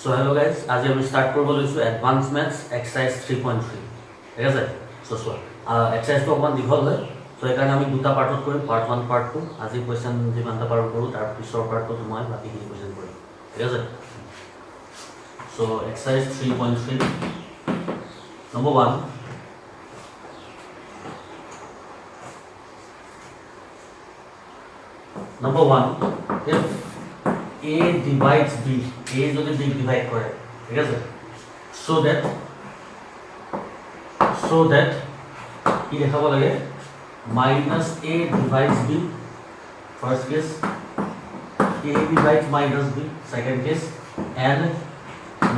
So hello guys, আজি আমি start কৰিব লৈছো advanced maths exercise 3.3 ঠিক আছে so exercise টো অকমান দীঘল হয় so এইকাৰণে আমি দুটা পাৰ্টত কৰিম part 1 part 2 আজি কোৱেশ্চন যিমানটা পাৰো কৰো তাৰ পিছৰ পাৰ্টটো মই বাকিখিনি কোৱেশ্চন কৰিম ঠিক আছে so exercise 3.3 number 1 number 1 if A divides B, A যদি B divide করে, ঠিক আছে? So that কি দেখাব লাগে minus A divides B, first case, A divides minus B, second case, and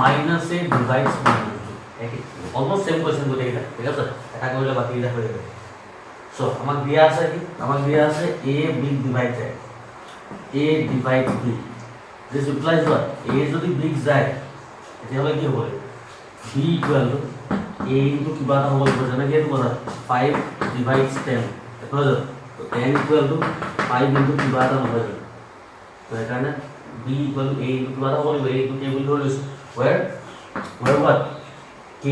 minus A divides minus B. Okay, almost same question করে এটা, ঠিক আছে? এটা করলে বাকি এটা হয়ে যাবে. So আমাক দিয়া আছে কি? আমাক দিয়া আছে A B divides A divides B. This implies what? A যদি big যায় এতিয়ালে কি হবে B equal to A into কিবা এটা হ'ব লাগিব যেনে কি এইটো কথা 5 divides 10 এটো তো 10 equal to 5 into কিবা এটা হ'ব যায় তো এখানে B equal to A into কিবা এটা হ'ব লাগিব A into k বুলি ধৰি লৈছো where what k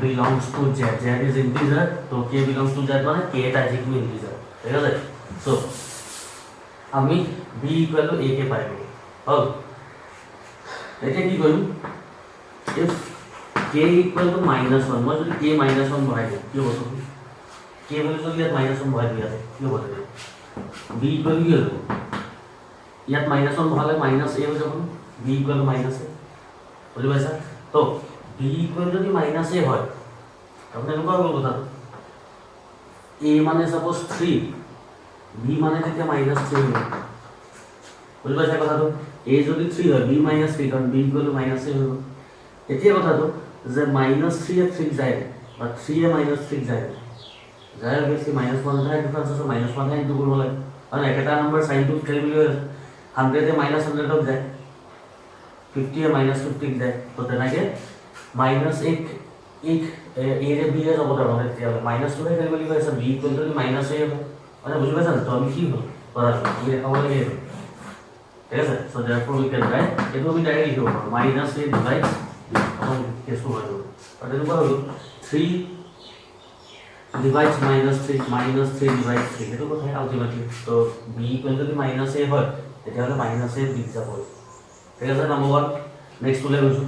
belongs to z is integer তো k belongs to z মানে k এটা is equal to integer ঠিক আছে so আমি B equal to A কে পাইব Oh, देखिए कि कोई if k equal to -1 मतलब k -1 बढ़ाई दे क्यों बोलते हो k वैल्यू जो लिया -1 बढ़ाई दिया है क्यों बोलते हो b equal to यार -1 बढ़ाले -a हो जाएगा b equal to -a बोलिए वैसा तो b equal to -a হয় आपने लोग क्या बोलता a माने सपोज 3 b माने क्या -3 बोलिए वैसा কথা তো a যদি 3 হয় b - 3 কারণ b = -a হলো এতিয়া কথাটো যে -3 এ 3 যায় বা 3 এ -3 যায় যায় বেশি -1 যায় ডিফারেন্স আছে -1 এ ইনটু করব লাগে আর একটা নাম্বার সাইন টু খেলবি 100 এ -100 হোক যায় 50 এ -50 যায় তো তেনেকে -1 a রে b এ যাব তার মানে এতিয়া -2 এ খেলবি আছে b = -a হবে মানে বুঝি পাইছা তো আমি কি হল করা এই লেখা হলো এই ठीक है so therefore we can write it will be directly here minus a divides on case to value but then what 3 divides -3 divides 3 এটা কোথায় আলটিমেটলি তো b = -a হয় এটা হলো -a বিগ যাব ঠিক আছে নাম্বার 1 নেক্সট তুলে গেছো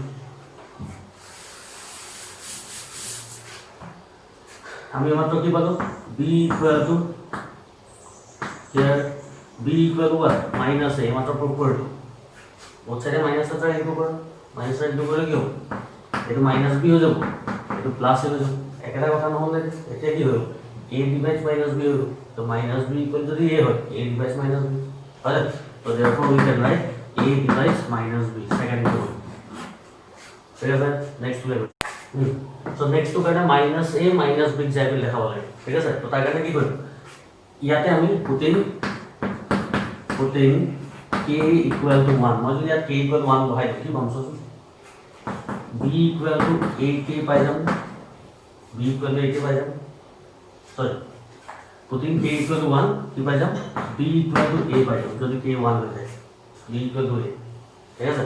আমি মাত্র কি পাবো b equal to here b equal to what minus a মাত্র প্রুফ করে দাও both side minus আছে ইনটু করো minus ইনটু করে কি হবে এটা মাইনাস b হয়ে যাবে এটা প্লাস হয়ে যাবে একটা কথা না হলে এটা কি হবে a divides minus b হবে তো minus b equal যদি a হয় a divides minus b তাহলে তো therefore we can write a divides minus b second two ঠিক আছে next level so next two কাটা minus a minus b যাবে লেখা বলে ঠিক আছে তো তার কারণে কি করব ইয়াতে আমি putting k equal to 1 मतलब यार k equal 1 बहाई देखी बमसो b equal to ak पाई जाम b equal to ak पाई जाम sorry putting k equal to 1 की पाई जाम b equal to a पाई जाम যদি k 1 हो जाए b equal to a ঠিক আছে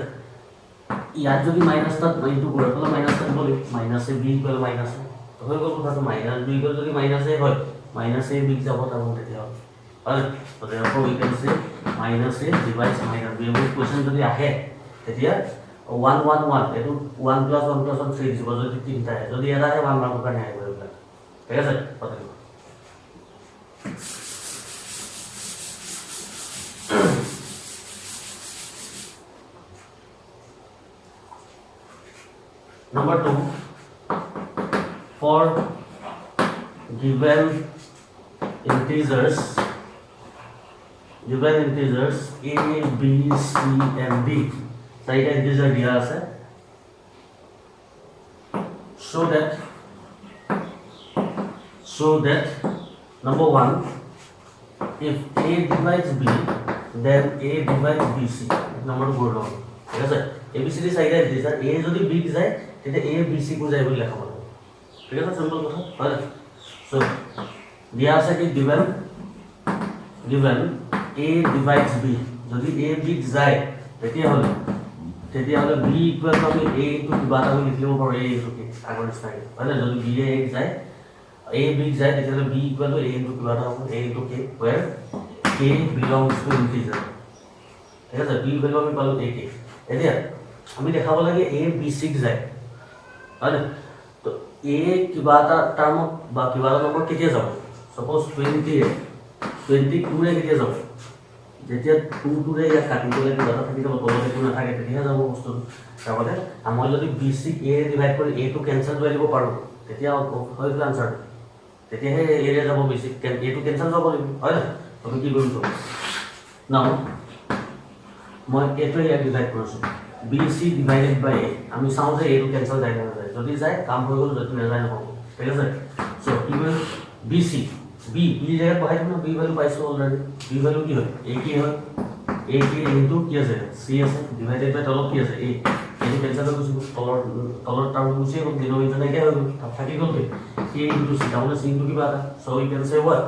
ইয়ার যদি মাইনাস টা ইনটু করে তাহলে মাইনাস টা বলি মাইনাস এ b equal মাইনাস তো হয়ে গেল কথা তো মাইনাস b equal যদি মাইনাস a হয় মাইনাস a b যাব তখন দেখতে হবে और तो therefore we can say minus a divides minus b वो क्वेश्चन যদি আহে তেতিয়া 1 1 1 এটো 1 + 1 + 1 3 দিব যদি তিনটা হয় যদি এটা হয় 1 মার্ক কানে আইব এটা ঠিক আছে কথা number 2 for given integers a b c and d side integer दिया है so that number 1 if a divides b then a divides bc number 2 बोल रहा हूं ठीक है sir abcd side integer a যদি b যায় তেতে a bc को যায় বলে লেখা হবে ঠিক আছে সিম্পল কথা আর so दिया আছে কি given a divides b যদি a b যায় তেতিয়া হলে তেতিয়াহ'লে b ইকুৱেল টু আমি a ইনটু কিবা এটা আমি লিখিব পাৰোঁ a ইনটু k আগৰ নিচিনাকৈ হয় না যদি b এ a যায় a b যায় তেতিয়াহ'লে b equal to a into কিবা এটা হ'ব a into k where k belongs to integer ঠিক আছে b ভ্যালু আমি পালো a k এতিয়া আমি দেখাব লাগে a b c যায় হয় না তো a কিবা এটা টাৰ্মত বা কিবা এটা নম্বৰ কেতিয়া যাব সপোজ 22 ৰে কেতিয়া যাব যেতিয়া 2 ৰে ইয়াক কাটিবলৈ কিবা এটা থাকি যাব তলত একো নাথাকে তেতিয়া যাব বস্তুটো তাৰপৰা আমি যদি bc a ডিভাইড কৰি a টো কেনসেল কৰি দিব পাৰো তেতিয়া হৈ গ'ল আনসাৰ তেতিয়াহে a ৰে যাব bc a টো কেনসেল যাব লাগিব হয় না তুমি কি কৰিছো নাও মই a টো ইয়াক ডিভাইড কৰিছো bc ডিভাইডেড বাই a আমি চাও যে a টো কেনসেল যায় না যায় যদি যায় কাম হৈ গ'ল যদি না যায় নহব ঠিক আছে সো কি হ'ল bc b জায়গা পঢ়াই দিম b ভ্যালু পাইছো অলৰেডি b ভ্যালু কি হয় a কি হয় a কি ইনটু কি আছে c আছে ডিভাইডেড বাই তলত কি আছে a এটো কেনসেল হৈ গৈছে তলৰ টাৰ্ম গুছি গ'ল ডিনোমিনেটৰ নাই হৈ গ'ল থাকি গ'ল a ইনটু c তাহলে c ইনটু কিবা so we can say what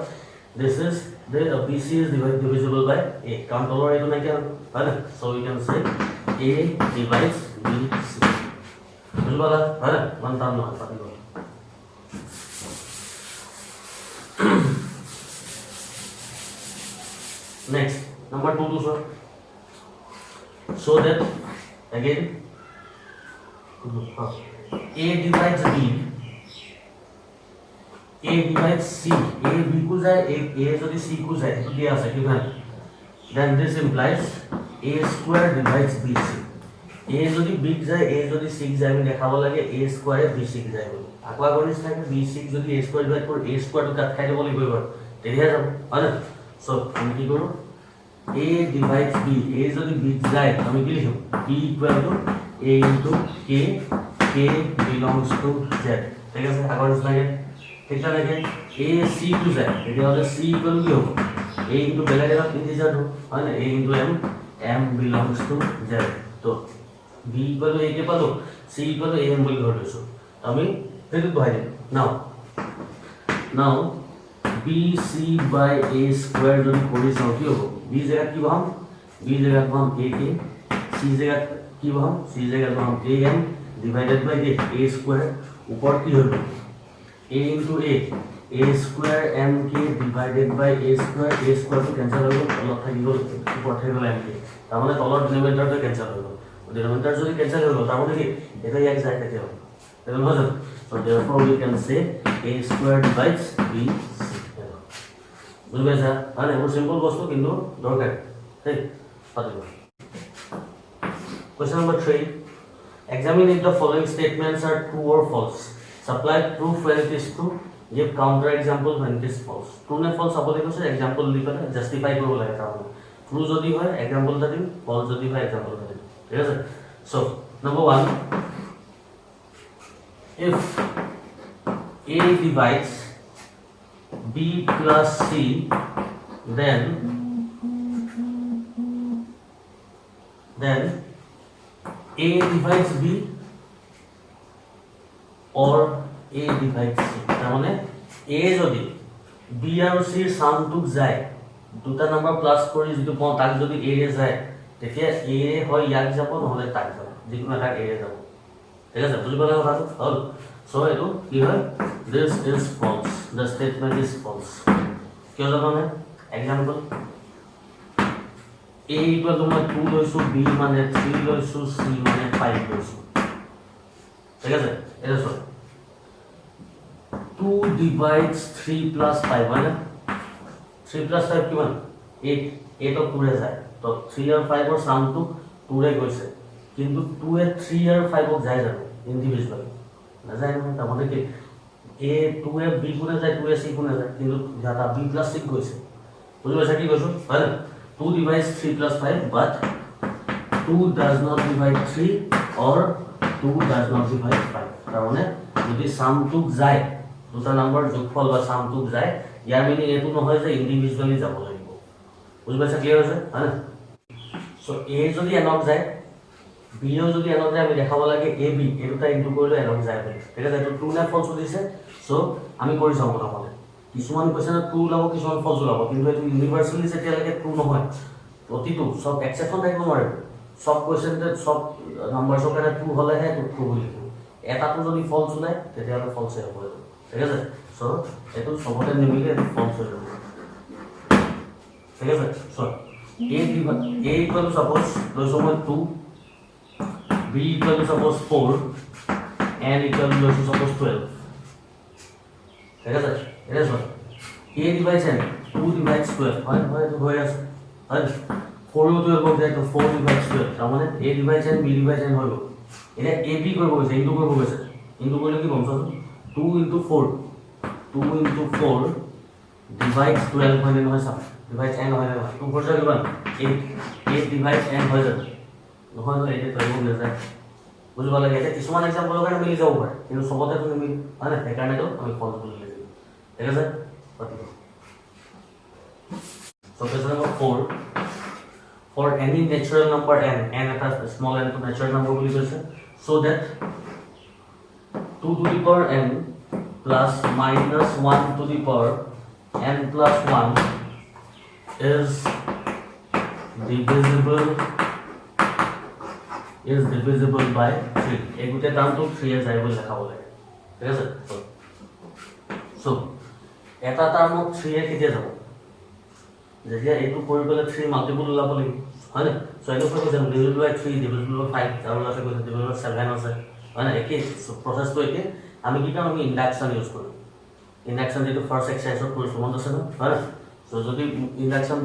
this is the bc is divisible by a কারণ তলৰ এটো নাই হয় না so we can say a divides bc বুঝলা হয় না মান টার্ম নহয় থাকি গ'ল Next, number 2 to sir. So that again A divides B, A divides C, A B को जाए A यदि C को जाए तो दिया है कितना? Then this implies A square divides BC. A यदि B जाए A यदि C जाए मैं देखा बोला कि A square BC जाए बोले. आपको अगर इस टाइम BC यदि A square डिवाइड कर A square तो काट खाई बोले कोई बात. तेरे जब है So, हम की करो A divides B. A यदि B जाए तो हम की लिखो B equal to A into K. K belongs to Z. ठीक है सर अगर इसमें ठीक है लेकिन A C to Z. ये वाला C equal to A into पहले क्या इंटीजर हो है ना A into M. M belongs to Z. तो B equal to A के पालो C equal to A M बोल कर दो सो. हमें फिर तो भाई now BC by A square जो कोड़ी संख्या हो B जगह की हम B जगह हम A के C जगह की हम C जगह हम A M divided by A square ऊपर की हो A into A square M K divided by A square तो कैंसिल हो गया तलब था किलो ऊपर था किलो M के तामने तलब डिनोमिनेटर तो कैंसिल हो गया डिनोमिनेटर जो कैंसिल हो गया तामने कि ये तो यार जाए कैसे हो so therefore we can say A square divides B বুঝবে স্যার মানে এটা সিম্পল বস্তু কিন্তু দরকার ঠিক পাতিব Question number 3 Examine if the following statements are true or false Supply proof when it is true Give counter example when it is false True না false আপনি কোসে example লিখে justify করব লাগে তাহলে True যদি হয় example টা দিন false যদি হয় example টা দিন ঠিক আছে So number 1 If A divides B plus C then A divides B or A divides C তাহলে A যদি B আর C এর সামটুক যায় দুটা নাম্বার প্লাস কৰি যদি পাও তাক যদি A এ যায় তেতিয়া A হয় ইয়াক যাব নহলে তাক যাব যিকোনো এটা A এ যাব ঠিক আছে বুঝি পালা কথাটো হল সো এটো কি হয় this is false the statement is false কিয় জানো না एग्जांपल A equal to 2 লৈছো B মানে 3 লৈছো C মানে 5 লৈছো ঠিক আছে এটা সর 2 divides 3 plus 5 মানে 3 plus 5 কিমান 8 8 2 রে যায় তো 3 আর 5 এর সাম টু 2 রে গৈছে কিন্তু 2 এ 3 আর 5 ক যায় যাবে ইন্ডিভিজুয়ালি না যায় না তাহলে কি A 2 এ B গুণে যায় 2 এ C গুণে যায় কিন্তু যাতা B plus 6 গৈছে বুঝি পাইছা কি কৈছো হয় 2 divides 3 plus 5 but 2 does not divide 3 or 2 does not divide 5 তার মানে যদি সামটুক যায় দুটা নাম্বার যোগফল বা সামটুক যায় ইয়ার মিনিং এটো নহয় যে ইন্ডিভিজুয়ালি যাব লাগিব বুঝি পাইছা ক্লিয়ার আছে হ্যাঁ সো A যদি এনক যায় B ও যদি এনক যায় আমি দেখাব লাগে AB এই দুটা ইনটু কৰিলে এনক যায় বলি ঠিক আছে এটো ট্ৰু না ফলস দিছে সো আমি কৰি চাও কথা কিছুমান কোৱেশ্চন ট্ৰু লাব কিছুমান ফলস লাব কিন্তু এটো ইউনিভাৰ্সালি যেতিয়া লাগে ট্ৰু নহয় প্ৰতিটো সব এক্সেপশন থাকিব নোৱাৰে সব কোৱেশ্চনতে সব নাম্বাৰছৰ কাৰণে ট্ৰু হ'লেহে ট্ৰু বুলি লিখিব এটাটো যদি ফলছ ওলায় তেতিয়াহ'লে ফলছে হ'ব এইটো ঠিক আছে চ' এইটো চবতে নিমিলে এইটো ফলছ হৈ যাব ঠিক আছে চ' a equal to suppose লৈছোঁ মই 2 b equal to suppose 4 n equal to লৈছোঁ suppose 12 ঠিক আছে এটা চ' a divides n 2 divides 12 হয় হয় এইটো হৈ আছে হয় 4 12 হৈ যায় তো 4 divides 12 তাৰমানে a divides n b divides n হৈ গ'ল এটা a b কৰিব গৈছে ইনটু কৰিব গৈছে ইনটু কৰিলে কি কম চাচোন 2 into 4 2 into 4 divides 12 হয় নে নহয় চাম divides n হয় নে নহয় 2 4 কিমান 8 divides n হৈ যাব নহয় নহয় এটা কৰিব নাযায় বুজিব লাগে এটা কিছুমান এক্সাম্পলৰ কাৰণে মিলি যাব পাৰে কিন্তু সবতেতো নিমিলে হয় না সেইকাৰণেতো আমি ফলছ বুলি লিখিম ঠিক আছে পাতিব so question number 4 for any natural number n এটা small n to natural number বুলি কৈছে so that 2 to the power n plus minus 1 to the power n plus 1 is divisible by 3 এই গোটে টার্মটো 3 এ যায় বুলি লেখাব লাগে ঠিক আছে সো এটা টার্মত 3 এ কেতিয়া যাব যেতিয়া এইটো কৰি গলে 3 মাল্টিপল ওলাব লাগিব হয় না সো এইটো কৰি যাম divisible by 3 divisible by 5 তাৰ আছে কৈছে divisible by 7 আছে হয় না একে প্ৰসেসটো একে আমি কি কাম আমি ইন্ডাকশন ইউজ কৰো ইন্ডাকশন যেটো ফাৰ্স্ট এক্সাৰসাইজত কৰিছো মনত আছে না হয় না সো যদি ইন্ডাকশন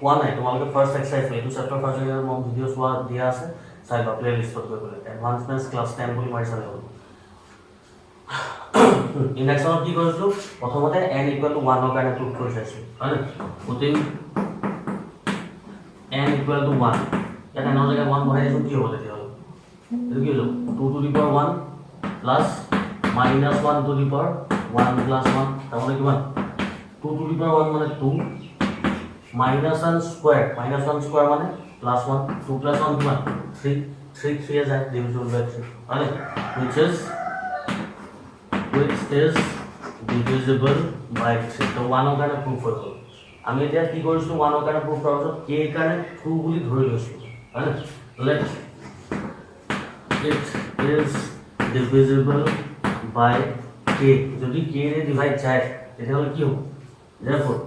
পোৱা নাই তোমালোকে ফাৰ্স্ট এক্সাৰসাইজ এইটো চেপ্টাৰ ফাৰ্স্ট ইয়াৰ মই ভিডিও চোৱা দিয়া আছে চাই বা প্লে লিষ্টত গৈ গলে এডভান্সমেন্টস ক্লাস 10 বুলি মাৰি চালে হ'ল ইন্ডাকশন কি কৰিছো প্ৰথমতে n ইকুৱেল টু 1 ৰ কাৰণে প্ৰুভ কৰি চাইছো হয় না পুটিং n ইকুৱেল টু 1 এটা n ৰ জেগাত 1 বহাই দিছো কি হ'ব তেতিয়া হ'ল এইটো কি হ'ব 2 to the power 1 plus minus 1 to the power 1 plus 1 তাহলে কিমান 2 to the power 1 মানে 2 minus 1 square মানে plus 1 2 plus 1 কিমান 3 3 is divisible by 3 right which is divisible by 3 তো 1 ৰ কাৰণে প্ৰুফ হৈ গ'ল আমি এতিয়া কি কৰিছো 1 ৰ কাৰণে প্ৰুফ কৰাৰ পিছত k ৰ কাৰণে ট্ৰু বুলি ধৰি লৈছো right let it is divisible by k যদি k ৰে ডিভাইড যায় তেতিয়াহ'লে কি হ'ব therefore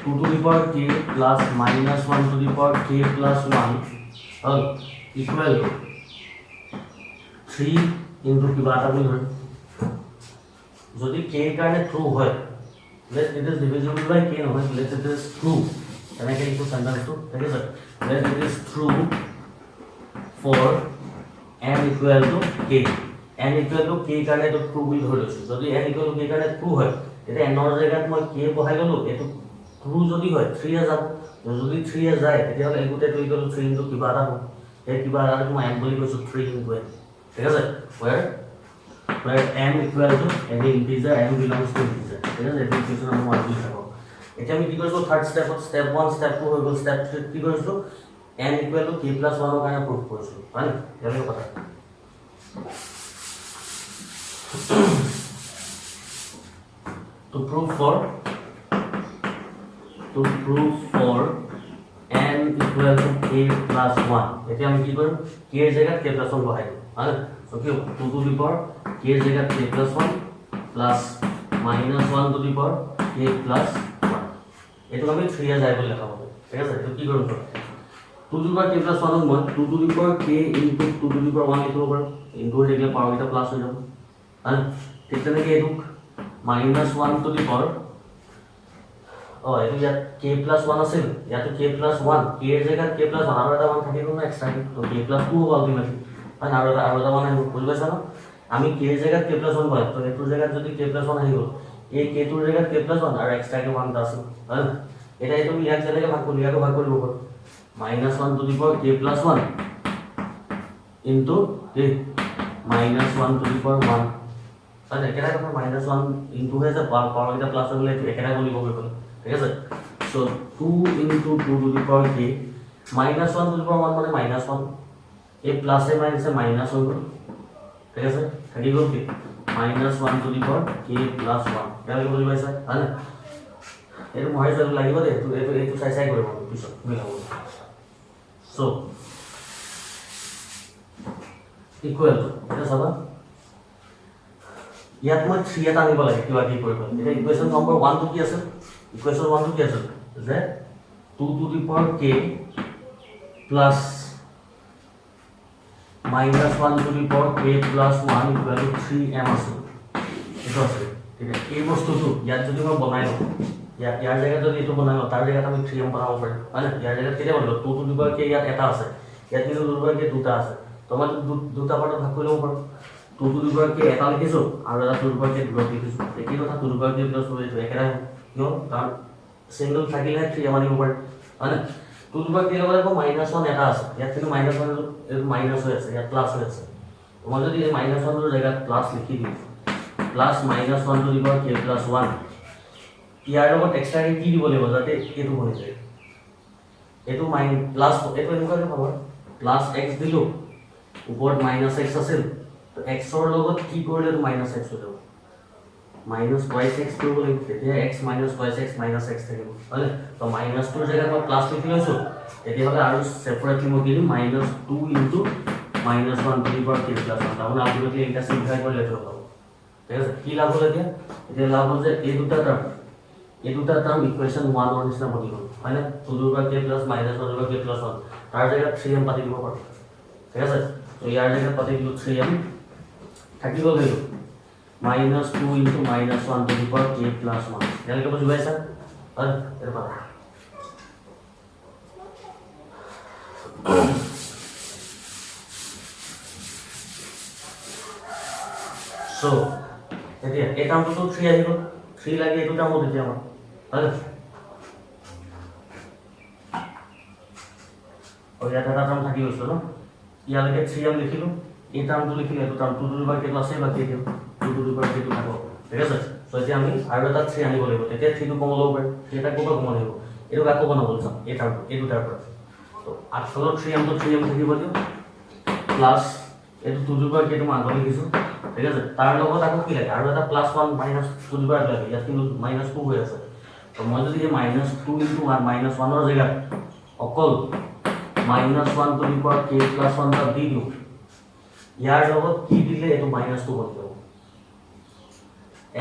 2 to the power k plus minus 1 to the power k plus 1 equal to 3 into কিবা এটা বুলি ধৰি যদি k ৰ কাৰণে ট্ৰু হয় let it is divisible by k নহয় let it is true এনেকৈ লিখো সেন্টেন্সটো ঠিক আছে let it is true for n equal to k n equal to k কাৰণে এইটো ট্ৰু বুলি ধৰি লৈছো যদি n equal to k কাৰণে ট্ৰু হয় তেতিয়া n ৰ জেগাত মই k বহাই ললো এইটো ট্ৰু যদি হয় 3 এ যাব যদি 3 এ যায় তেতিয়াহ'লে এই গোটেটো ইকুৱেল টু 3 ইনটু কিবা এটা হ'ব এই কিবা এটা মই m বুলি কৈছো 3 ইনটু n ঠিক আছে where m equal to any integer m belongs to integer ঠিক আছে এই ইকুয়েশন আমি মানি থাকো এটা আমি কি কৰিছো থার্ড স্টেপত স্টেপ 1 স্টেপ 2 হৈ গ'ল স্টেপ 3 কি কৰিছো n equal to k plus 1 ৰ কাৰণে প্ৰুফ কৰিছো হয় ইয়াৰ কথা to prove for n equal to k plus 1 এতিয়া আমি কি কৰিম k ৰ জেগাত k plus 1 বহাই দিম হয় সো কি 2 to the power k ৰ জেগাত k plus 1 plus minus 1 to the power k plus 1 এটো আমি 3 এ যায় বুলি লেখা হ'ব ঠিক আছে তো কি কৰিম 2 to the power k plus 1 মই 2 to the power k into 2 to the power 1 লিখিব পাৰো ইনটু দিলে পাৱাৰ এটা প্লাস হৈ যাব হয় ঠিক তেনেকৈ এইটো minus 1 to the power এইটো ইয়াত k plus 1 আছিল ইয়াতো k plus 1 k ৰ জেগাত k plus 1 আৰু এটা 1 থাকিব না এক্সট্ৰা তো k plus 2 হ'ব আলটিমেটলি হয় আৰু এটা 1 আহিব বুজি পাইছা না আমি k ৰ জেগাত k plus 1 পাই তো এইটোৰ জেগাত যদি k plus 1 আহিব এই k টোৰ জেগাত k plus 1 আৰু এক্সট্ৰা কে 1 আছে হয় এটা এইটো ইয়াক যেনেকৈ ভাগ কৰিব ইয়াকো ভাগ কৰিব পাৰো minus 1 to the power k plus 1 into k minus 1 to the power 1 হয় একেটা কথা minus 1 into হৈ যায় পাৱাৰ এটা প্লাস হৈ গ'লে একেটা কৰিব গ'ল ঠিক আছে so 2 into 2 to the power k minus 1 to the power 1 মানে minus 1 এই প্লাস এ মাইনাস এ মাইনাস হৈ গ'ল ঠিক আছে থাকি গ'ল কি minus 1 to the power k plus 1 এটা বুজি পাইছা হয় না এইটো মহাই যাব লাগিব দে এইটো চাই কৰিব পিছত মিলাব so ইকুৱেল টু এটা চাবা ইয়াত মই 3 এটা আনিব লাগে কিবা কি কৰিব এটা ইকুৱেশ্যন নম্বৰ 1 টো কি আছে ইকুৱেশ্যন 1 টো কি আছে যে 2 to the power k plus minus 1 to the power k plus 1 equal to 3m আছে এটা আছে ঠিক আছে এই বস্তুটো ইয়াত যদি মই বনাই লওঁ ইয়াৰ জায়গাত যদি এটো বনাই লওঁ তাৰ জায়গাত আমি 3m বনাব পাৰিম মানে ইয়াৰ জায়গাত কেতিয়া বনালো 2 to the power k ইয়াত এটা আছে ইয়াত কিন্তু 2 to the power k দুটা আছে তো মই দুটা পাৰ্টত ভাগ কৰি ল'ব পাৰোঁ 2 to the power k এটা লিখিছো আৰু এটা 2 to the power k দুটা লিখিছো একেই কথা 2 to the power k plus 2 এইটো একেটাই কিয় কাৰণ সিঙ্গল থাকিলে 3m আনিব পাৰি মানে 2 to the power k লগতে আকৌ -1 এটা আছে ইয়াত কিন্তু -1 এটো মাইনাস হৈ আছে ইয়াত প্লাস হৈ আছে মই যদি এই -1 ৰ জায়গাত প্লাস লিখি দিওঁ plus -1 to the power k plus 1 ইয়াৰ লগত এক্সট্ৰা কি দিব লাগিব যাতে এটো বনি যায় এটো মাইনাস প্লাস এটো এনেকুৱা পাব প্লাস x দিলো ওপৰত -x আছিল তো x ৰ লগত কি কৰিলে তো -x হৈ যাব -2x কৰিব লাগিব তেতিয়া x -2x -x থাকিব হলে তো -2 ৰ জায়গাত মই প্লাস লিখি লৈছো তেতিয়া হলে আৰু সেপাৰেটলি মই দিম -2 into -1 to the power k plus 1 তাহলে আলটিমেটলি এটা সিম্পলিফাই কৰি লেখা পাবো ঠিক আছে কি লাভ হল এতিয়া লাভ হল যে এই দুটা টার্ম ইকুয়েশন 1 ৰ নিচিনা বনি গল হয়নে 2 to the power k plus -1 to the power k plus 1 তাৰ জায়গাত 3m পাতি দিব পাৰো ঠিক আছে তো ইয়াৰ জায়গাত পাতি দিলো 3m থাকি গল হেটো -2 into -1 to the power k plus 1 ইয়ালৈকে বুজি পাইছা হয় এর পাৰা সো এতিয়া এই টাৰ্মটো 3 আহিব 3 লাগে এইটো টাৰ্ম দিতে আমাৰ হয় और यात এটা টার্ম থাকি গৈছে ন ইয়ালৈকে 3m লিখিলো এই টার্মটো লিখিলে এইটো term 2 to the power k plus a বাকি দিও 2 to the power k টো থাকো ঠিক আছে সো এতিয়া আমি আৰু এটা 3 আনিব লাগিব তেতিয়া 3 টো কম ল'ব পাৰি এটা কোবা কম লাগিব এটো কাকো বনাব চাম এই টাৰ্মটো এই দুটাৰ পৰা তো আসলৰ 3m তো 3m থাকিব দিও প্লাস এটো 2 to the power k টো মই আগত লিখিছো ঠিক আছে তাৰ লগত আকৌ কি লাগে আৰু এটা +1 - 2 to the power লাগে ইয়াত কিন্তু -2 হৈ আছে তো মই যদি এই -2 into 1 -1 ৰ জায়গাত অকল -1 to the power k plus 1 টা দি দিও ইয়াৰ লগত কি দিলে এটো -2 হৈ যাব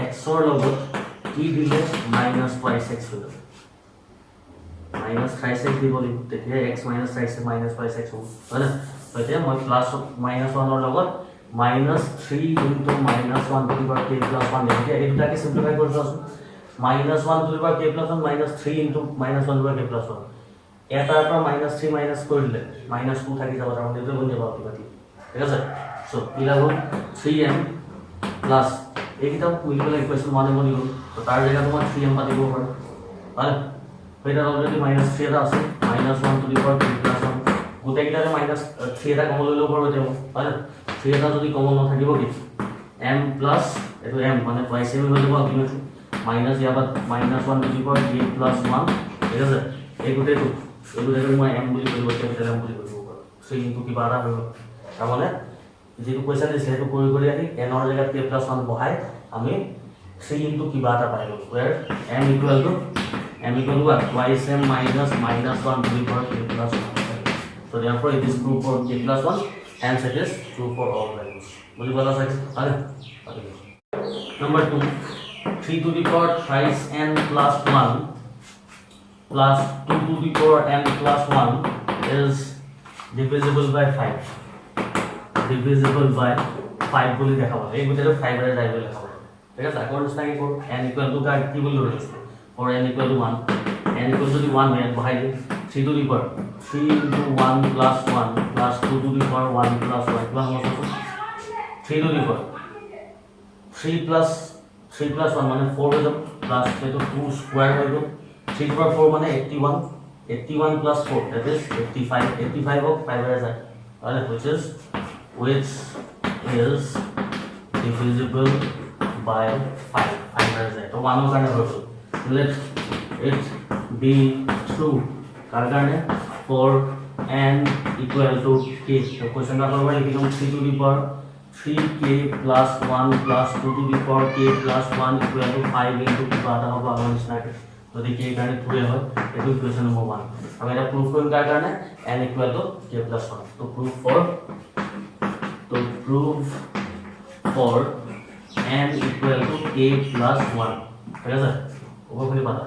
x ৰ লগত কি দিলে -5x হৈ যাব -5x দিব লাগিব তেতিয়া x - 5x -5x হ'ব হয়নে তো এতিয়া মই প্লাস -1 ৰ লগত -3 into -1 to the power k plus 1 এতিয়া এই দুটাকে সিম্পলিফাই কৰি আছো -1 to the power k plus 1 -3 into -1 to the power k plus 1 এটাৰ পৰা -3 মাইনাস কৰিলে -2 থাকি যাব তাৰ মানে এইটো বনি যাব আলটিমেটলি ঠিক আছে সো ইলা হ'ল 3m প্লাস এইটা মিলিবলে ইকুয়েশন 1 বনি গল তো তাৰ জায়গাত মই 3m পাতিব পাৰো হয় এটা অলৰেডি -3 এটা আছে -1 to the power k plus 1 গোটেইকেইটাৰে -3 এটা কমন লৈ ল'ব পাৰো এতিয়া হয় 3 এটা যদি কমন নাথাকিব কি m প্লাস এটো m মানে twice m হৈ যাব আলটিমেটলি মাইনাস ইয়াবা -1 to the power k plus 1 ঠিক আছে এই গোটেইটো এইটো দেখো মই m বুলি কৰিব কেপিটাল m বুলি কৰিব পাৰো সো ইনটু কিবা এটা হ'ব তাৰ মানে যেটো কোৱেশ্চন দিছে হেতু কৰি কৰি আহি n ৰ জায়গাত k plus 1 বহাই আমি 3 ইনটু কিবা এটা পাই গলো where m equal to what twice m minus -1 to the power k plus 1 so therefore it is true for k plus 1 hence it is true for all values বুঝি বলা আছে আরে number 2 3 to the power thrice n plus 1 plus 2 to the power n plus 1 is divisible by 5 divisible by 5 বুলি দেখাব এই গুটেটো 5 এর যাইবে লেখাব ঠিক আছে আকর্ড স্টাইল ফর n equal to কার কি বলি রয়েছে for n equal to 1 n equal to 1 এর বহাই দিই 3 to the power 3 into 1 plus 1 plus 2 to the power 1 plus 1 plus 3 to the power 3 plus 1 মানে 4 হৈ যাব প্লাস এটো 2 স্কয়ার হৈ গল 3 to the power 4 মানে 81 plus 4 that is 85 of 5 is that which is divisible by 5 is that so one of kind of let it be true car कारणे for n equal to k so question का करबा लिखिम 3 to the power 3k plus 1 plus 2 to the power k plus 1 equal to 5 into की बात होगा अपन start तो देखिए कारण पूरे हो ये इक्वेशन नंबर 1 अब मेरा प्रूफ करने का कारण है n equal to k plus 1 तो proof prove for n equal to k plus 1 ঠিক আছে ওপৰখিনি পাতা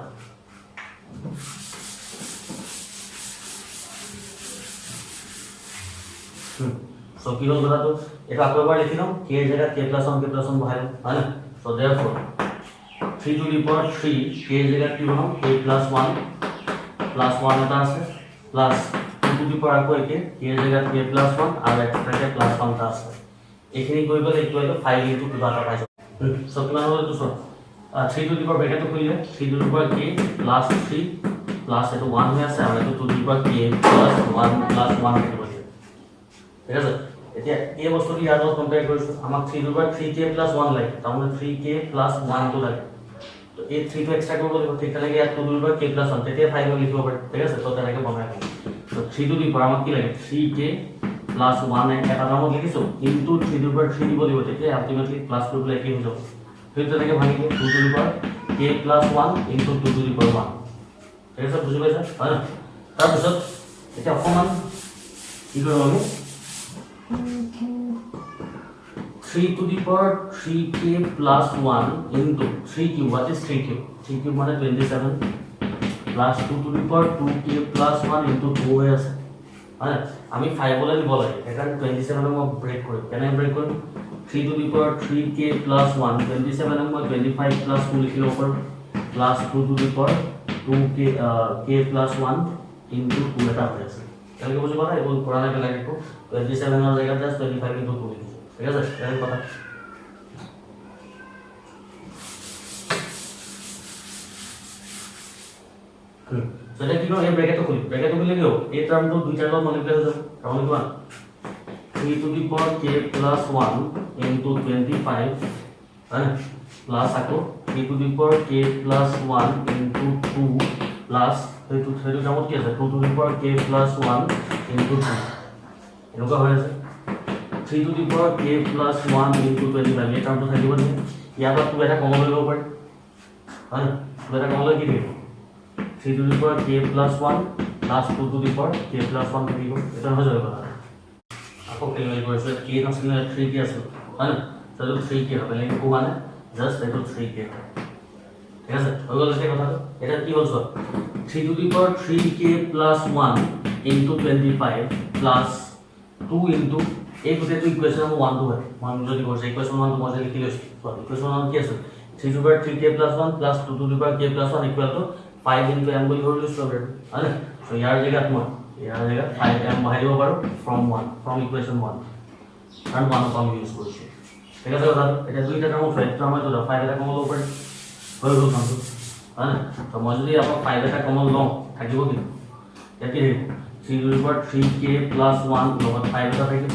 সো কি হল কথাটো এটা আকৌ এবাৰ লিখি লম k এর জায়গায় k plus 1 বহাই লম হয় না so therefore 3 to the power 3 k এর জায়গায় কি বনাম k plus 1 এটা আছে plus 2 to the power আকৌ একে k এর জায়গায় k plus 1 আর এক্সট্রাকে plus 1 টা আছে এখানে গৈ গলে ইকুয়াল টু 5 ইনটু কিবা এটা পাইছো সো কিমান হল তো so 3 to the power bracket খুলিলে 3 to the power k plus 3 plus এটো 1 হৈ আছে আর এটো 2 to the power k plus 1 plus 1 ঠিক আছে এতিয়া এই বস্তুটো ইয়াৰ লগত কম্পেয়াৰ কৰিছো আমাক 3 to the power 3k plus 1 লাগে তাহলে 3k plus 1 তো লাগে তো এই 3 টো এক্সট্ৰা কৰিব লাগিব ঠিক লাগে ইয়াত 2 to the power k plus 1 তেতিয়া 5 লিখিব পাৰি ঠিক আছে তো তেনেকৈ বনাই তো 3 to the power আমাক কি লাগে 3k plus 1 এটা নামত লিখিছো ইনটু 3 to the power 3 দিব লাগিব তেতিয়া আলটিমেটলি প্লাস কৰিবলৈ কি হৈ যাব ফিৰ তেনেকৈ ভাঙিব 2 to the power k plus 1 into 2 to the power 1 ঠিক আছে বুজি পাইছা হয় তাৰ পিছত এটা অকমান কি কৰিব আমি 3 to the power 3k plus 1 into 3 cube. What is 3 cube? 3 cube মানে 27 plus 2 to the power 2k plus 1 into 2 है ऐसे है আমি 5 বলে নিব লাগে এখান 27 এর মই ব্রেক করি কেন ব্রেক করি 3 to the power 3k plus 1 27 এর মই 25 plus 2 লিখিব পাৰো plus 2 to the power 2k k plus 1 into 2 এটা হৈ আছে তাহলে বুঝি পারা এবং পুরানা কে লাগে 27 এর জায়গা জাস্ট 25 into 2 লিখি ঠিক আছে এর কথা সেটা কি করে এই ব্র্যাকেট খুলি গিয়ে এই টার্ম তো দুইটার লগ মল্টিপ্লাই হয়ে যাবে তাহলে কি 3 to the power k plus 1 into 25 है प्लस आको 3 to the power k plus 1 into 2 plus 3 to 3 টামত কি আছে 2 to the power k plus 1 into 2 এনেকুৱা হৈ আছে 3 to the power k plus 1 into 25 এই টার্মটো থাকিব নি ইয়াৰ পৰা 2 এটা কমন লৈ ল'ব পাৰি হয় 2 এটা কমন লৈ কি থাকিব 3 to the power k plus 1 plus 2 to the power k plus 1 থাকিব এটা হৈ যাব কথা আকৌ ক্যালকুলেট কৰিছো k আছিল 3k আছিল হয় তো 3k হবে লেকিন কো মানে জাস্ট এটা 3k ঠিক আছে হৈ গ'ল এই কথাটো এটা কি হ'ল সব 3 to the power 3k plus 1 into 25 plus 2 into এই গোটেটো ইকুয়েশন 1 2 হয় মান যদি কৰিছে ইকুয়েশন 1 মই যে লিখি লৈছো সরি ইকুয়েশন 1 কি আছে 3 to the power 3k plus 1 plus 2 to the power k plus 1 equal to 5 into m বুলি ধৰি লৈছো অলৰেডি হয় সো ইয়াৰ জায়গাত মই ইয়াৰ জায়গাত 5m বহাই দিব পাৰো from equation 1 and 1 com use কৰিছো ঠিক আছে কথা এটা দুইটা টার্ম ফ্যাক্টর আমরা তো 5 এটা কমন লব পারি হৈ গ'ল কামটো হয় তো মই যদি আপা 5 এটা কমন লওঁ থাকিব কি একে 3 to the power 3k plus 1 লগত 5 এটা থাকিব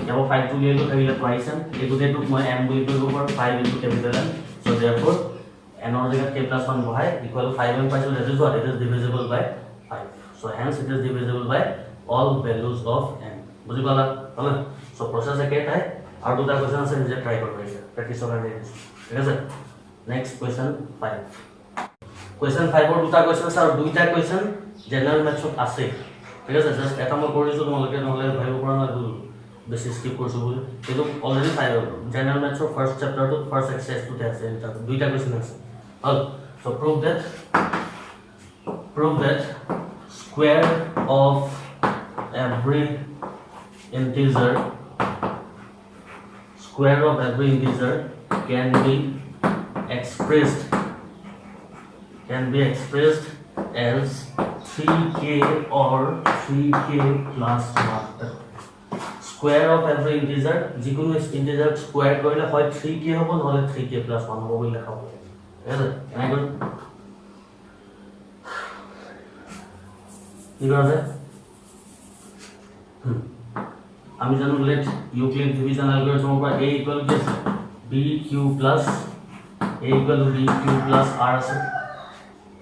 ইয়াৰ 5 টু লিয়েটো থাকিলে টুৱাইছ m এই গোটেটো মই m বুলি কৰিব পাৰো 5 into capital M so therefore n or জায়গা k plus 1 বহাই equal 5m পাইছো that is what it is divisible by 5 so hence it is divisible by all values of n বুজি পালা হল so process একে তাই আর দুটা কোশ্চেন আছে নিজে ট্রাই করবে এটা প্র্যাকটিস করার জন্য ঠিক আছে নেক্সট কোশ্চেন 5 কোশ্চেন 5 এর দুটা কোশ্চেন আছে আর দুইটা কোশ্চেন জেনারেল ম্যাথছত আছে ঠিক আছে জাস্ট এটা মই কৰিছো তোমালোকে নহলে ভাবিব পৰা না বেছি স্কিপ কৰিছো বুলি কিন্তু অলৰেডি জেনাৰেল ম্যাথছৰ ফার্স্ট চ্যাপ্টার তো ফার্স্ট এক্সারসাইজ তো আছে এটা দুইটা কোশ্চেন আছে হল so prove that square of every integer can be expressed as 3k or 3k plus 1 square of every integer যিকোনো integer square কৰিলে হয় 3k হ'ব নহলে 3k plus 1 হ'ব বুলি লেখা হ'ব ঠিক আছে এনে কৰি কি কৰা যায় আমি জানো লেট ইউক্লিড ডিভিজন অ্যালগৰিদমৰ পৰা a equal to bq plus a equal to bq plus r আছে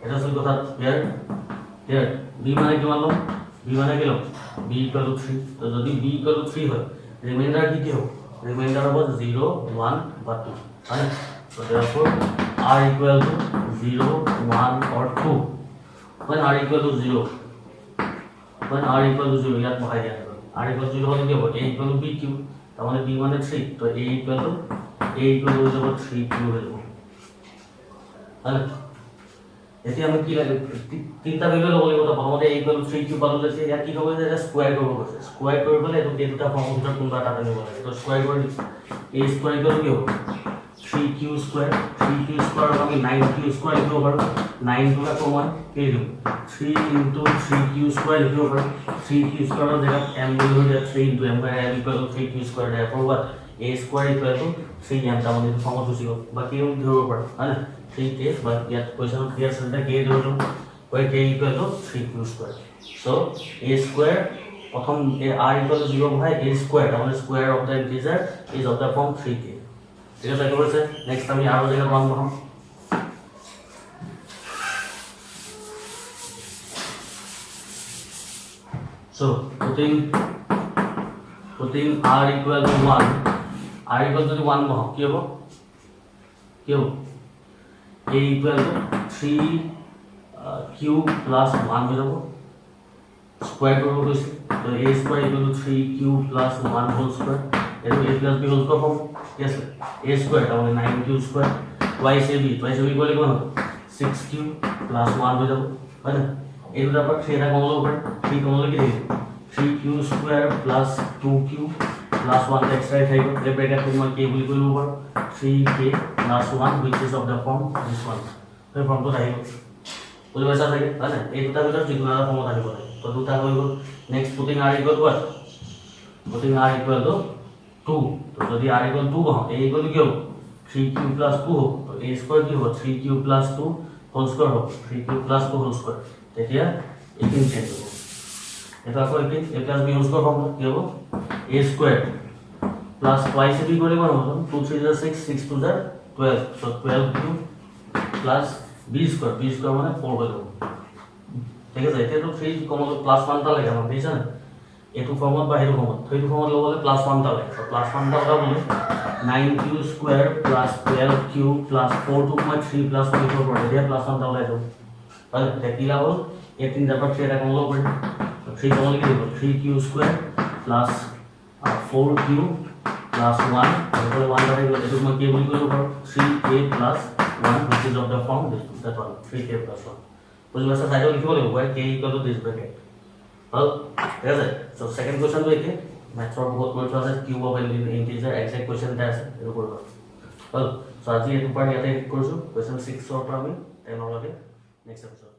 এটা সব কথা ক্লিয়ার b মানে কি মানলো b মানে কি লো b equal to 3 তো যদি b equal to 3 হয় রিমাইন্ডার কি হবে রিমাইন্ডার হবে 0 1 বা 2 right so therefore r equal to 0 1 or 2 when r equal to 0 ইয়াত বহাই দিয়া r equal to 0 হলে কি হবে a equal to bq তাৰ মানে b মানে 3 তো a ইকুৱেল টু হৈ যাব 3q হৈ যাব হয় এতিয়া আমি কি লাগে তিনটা ভ্যালু ল'ব লাগিব তো প্ৰথমতে a ইকুৱেল টু 3q পালো যে ইয়াত কি হ'ব যে স্কয়াৰ কৰিব কৈছে স্কয়াৰ কৰিবলৈ এটো দুটা ফৰ্মৰ ভিতৰত কোনবা এটা আনিব লাগে তো স্কয়াৰ কৰি a স্কয়াৰ ইকুৱেল কি হ'ব 3q স্কয়াৰ আমি 9q স্কয়াৰ লিখিব পাৰো 9 টুকা কমন কি লিখিম 3 into 3q স্কয়াৰ লিখিব পাৰো 3q স্কয়াৰৰ জেগাত m বুলি হৈ যায় 3 into m by m equal to 3q square therefore what a square equal to 3m তাৰ মানে ফৰ্মত গুচি গ'ল বাকি আমি ধৰিব পাৰো হয় 3k but ইয়াত কোৱেশ্চন ক্লিয়াৰ আছে যে k ধৰিলো where k equal to 3q square so a square প্ৰথম r equal to 0 হয় a স্কয়াৰ তাৰ মানে square of the integer is of the form 3k ঠিক আছে কি হৈছে নেক্সট আমি আৰু জেগা ওয়ান বহাম so putting r equal to 1 r equal to 1 বহাম কি হ'ব a equal to 3q plus 1 হৈ যাব স্কয়াৰ কৰিব গৈছে তো a square equal to 3q plus 1 whole square এটো a plus b whole square form yes a square তাৰ মানে 9q square twice ab কৰিলে কিমান হ'ব 6q plus 1 হৈ যাব হয় না এই দুটাৰ পৰা 3 এটা কম ল'ব পাৰে 3 কম ল'লে কি থাকিব 3q square plus 2q plus 1 extra থাকিব এই ব্ৰেকেটটো মই k বুলি কৈ ল'ব পাৰো 3k plus 1 which is of the form this one এই ফৰ্মটো আহিব বুজি পাইছা চাগে হয় না এই দুটা ভিতৰত যিকোনো এটা ফৰ্মত আহিব লাগে তো দুটা হৈ গ'ল next putting r equal to what putting r equal to 2 तो যদি r equal 2 বহাও a equal কি হ'ব 3q plus 2 হ'ব তো a square কি হ'ব 3q plus 2 whole square হ'ব 3q plus 2 whole square তেতিয়া এইখিনি চেঞ্জ হ'ব এটা আকৌ a plus b whole square ফৰ্মটো কি হ'ব a square plus twice b কৰিলে কিমান হ'ব 2 3 is 6 6 2 is 12 so 12q plus b square মানে 4 হৈ যাব ঠিক আছে এতিয়াতো 3 কমন প্লাস 1 টা লাগে আমাক বুজিছা না এটো ফর্মত বা হেতু ফর্মত সেইটো ফর্মত লবলে প্লাস 1 টা লাগে তো প্লাস 1 টা ওটা বলে 9q square plus 12q plus 4 two 3 plus 1 equal করে দিয়া প্লাস 1 টা ওলাই দাও তাহলে দেখিলা হল এই তিনটা পার্ট সেটা কোন লব পড়ে 3 কমন লিখে দিব 3q square plus 4q plus 1 তারপরে 1 টা হলো এটুকু মই কি বলি করব 3k plus 1 which is of the form this that one 3k plus 1 বুঝি পাইছা সাইডে লিখিব লাগিব where k equal to this bracket well ঠিক আছে সো সেকেন্ড কোশ্চেন তো একে ম্যাথৰ বহুত মত আছে cube of integer exact question এটা আছে এটো কৰিব well সো আজি এটো পাৰ্ট ইয়াতে কৰিছো কোশ্চেন 6 ৰ পৰা আমি 10 লৈকে নেক্সট এপিসোড